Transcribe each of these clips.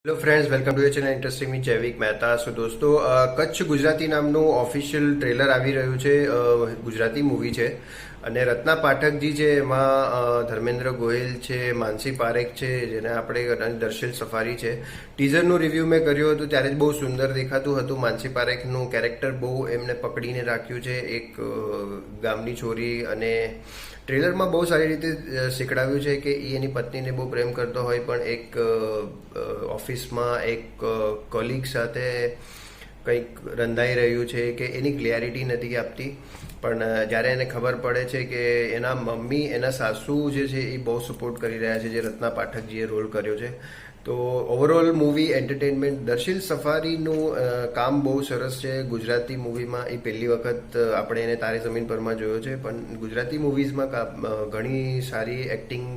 Hello friends, welcome to your channel interesting me Jaivik Mehta. સો દોસ્તો, કચ્છ ગુજરાતી નામનું official trailer આવી રહ્યું છે. ગુજરાતી મૂવી છે અને રત્ના પાઠકજી છે, એમાં ધર્મેન્દ્ર ગોહિલ છે, માનસી પારેખ છે, જેને આપણે દર્શિલ સફારી છે. ટીઝરનું રિવ્યૂ મેં કર્યું હતું ત્યારે જ બહુ સુંદર દેખાતું હતું. માનસી પારેખનું કેરેક્ટર બહુ એમને પકડીને રાખ્યું છે, એક ગામની છોરી, અને ટ્રેલરમાં બહુ સારી રીતે શીખડાવ્યું છે કે એ એની પત્નીને બહુ પ્રેમ કરતો હોય, પણ એક ઓફિસમાં એક કોલિગ સાથે કંઈક રંધાઈ રહ્યું છે કે એની ક્લિયરિટી નથી આપતી. પણ જ્યારે એને ખબર પડે છે કે એના મમ્મી, એના સાસુ જે છે એ બહુ સપોર્ટ કરી રહ્યા છે, જે રત્ના પાઠકજીએ રોલ કર્યો છે. તો ઓવરઓલ મૂવી એન્ટરટેનમેન્ટ. દર્શિલ સફારીનું કામ બહુ સરસ છે ગુજરાતી મૂવીમાં. એ પહેલી વખત આપણે એને તારે જમીન પરમાં જોયો છે, પણ ગુજરાતી મૂવીઝમાં ઘણી સારી એક્ટિંગ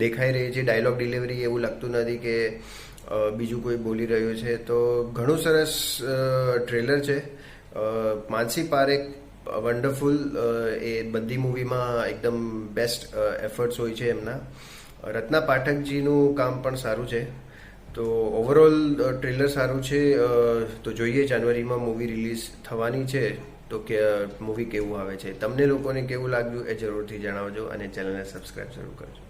દેખાઈ રહી છે. ડાયલોગ ડિલિવરી એવું લાગતું નથી કે બીજું કોઈ બોલી રહ્યું છે. તો ઘણું સરસ ટ્રેલર છે. માનસી પારેખ વન્ડરફુલ. એ બધી મૂવીમાં એકદમ બેસ્ટ એફર્ટ્સ હોય છે એમના. રત્ના પાઠકજીનું કામ પણ સારું છે. તો ઓવરઓલ ટ્રેલર સારું છે. તો જોઈએ, જાન્યુઆરીમાં મૂવી રિલીઝ થવાની છે, તો કે મૂવી કેવું આવે છે. તમને લોકોને કેવું લાગ્યું એ જરૂરથી જણાવજો અને ચેનલને સબસ્ક્રાઈબ જરૂર કરજો.